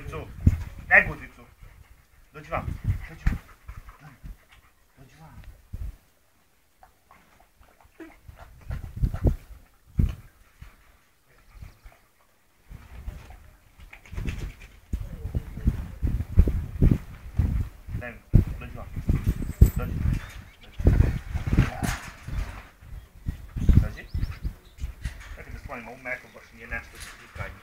guzicu. Daj guzicu. Dođi vam. Dođi vam. Dođi vam. Daj mi. Dođi vam. Dođi. Dođi. Čekaj da sklonim ovu metlu, baš nije nešto za slikanje.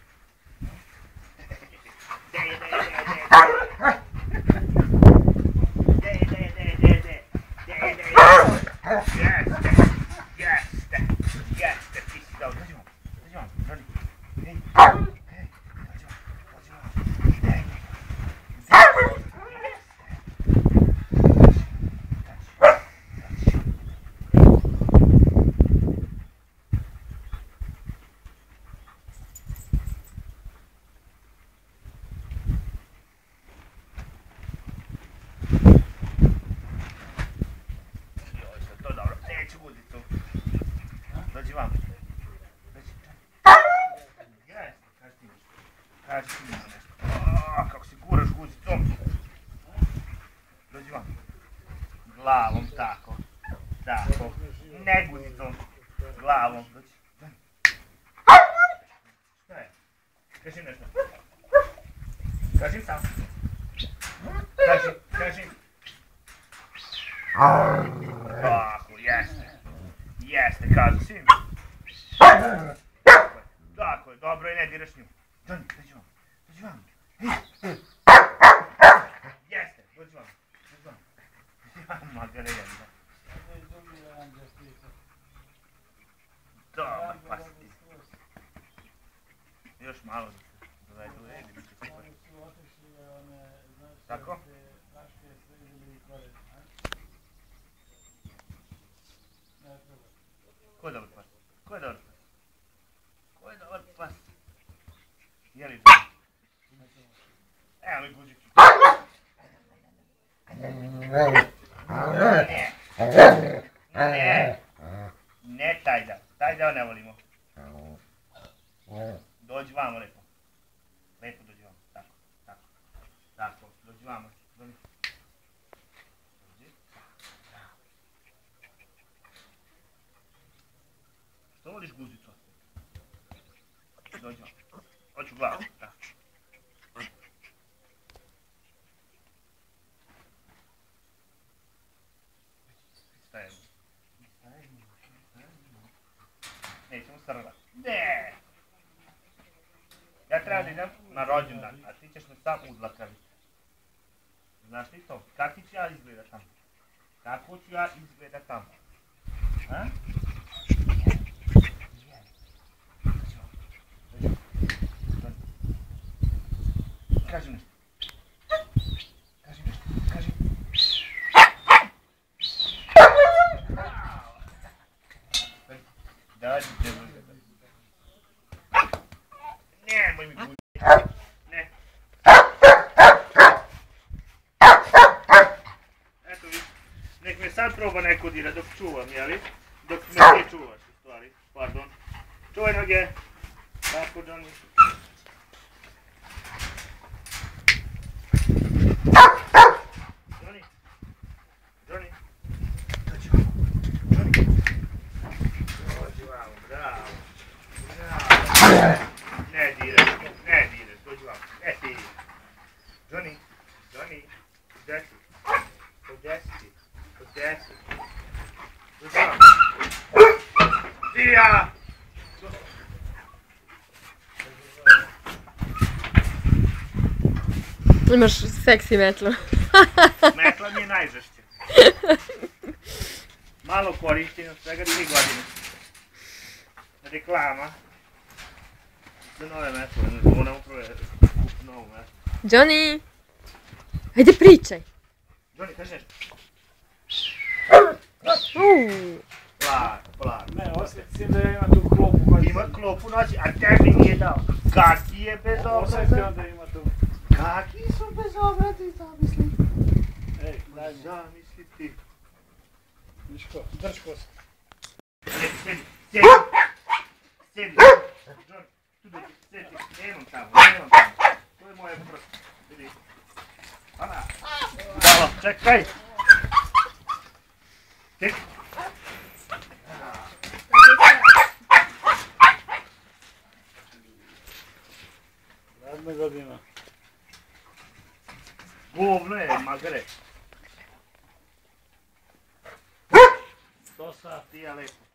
Jeste, ti si dao, dođi vam, Johnny. Hej, dođi vam, dođi vam. Jeste, kaži ti nešto. Kaži ti nešto. Kako si guraš guzicom. Dođi vam. Glavom, tako. Tako. Ne guzicom. Glavom. Dođi. Šta je? Kaži nešto. Kaži sam. Kaži. Tako, jeste. Jeste, kaži si. Tako je, dobro i ne diraš nju. Johnny, dođi vam. Jeste, dođi vam. Magare jedna. Dobar, pa si ti. Još malo da se dovedu u red, bit će super. Tako? Ko je dobar pas? Ko je dobar pas? Je li dobar? Evo mi guzicu. Ne tajda. Tajda ne volimo. Dođi vamo lepo. Lepo dođi vamo. Tako. Dođi vamo. Dođi. Što voliš guzicu? Dođi vam. Hoću glavu. Stajemo. Nećemo srvati. Ne! Ja treba da idem na rođendan, a ti ćeš me sam udlakaviti. Znaš ti to? Kako ću ja izgledat tamo? Kako ću ja izgledat tamo? Ha? Kaži nešto. Dođi te uzeti. Nemoj mi guziti. Ne. Eto vi, nek me sad proba neko dira dok čuvam, jeli? Dok me ti čuvaš, u stvari. Pardon. Čuvaj noge. Tako, Johnny. Johnny. Dođi vamo. Johnny. Dođi vamo, bravo. Ne direš, dođi vamo. Ne ti. Johnny. Podesi. Dođi vamo. Dija! Imaš seksi metlo. Metla mi je najžešće. Malo korištenja, svega 3 godine. Reklama. Za nove metle, ona upravo je kup novu metlu. Johnny! Ajde pričaj! Johnny, kaži nešto. Polako. Ne, osjetim da ima tu klopu. Ima klopu noći, a tebi nije dao. Kaki je bezobrazan? Osjetim da ima tu. Kaki su bezobrazni, zamisli. Ej, daj mi. Zamisli ti. Miško, drž kosu. Sedi. John, tu dođi, sedi. Nemam tamo. To je moje prosto. čekaj. Čekaj. Radna godina. Govno je, magare. To sad. Ti je lepo.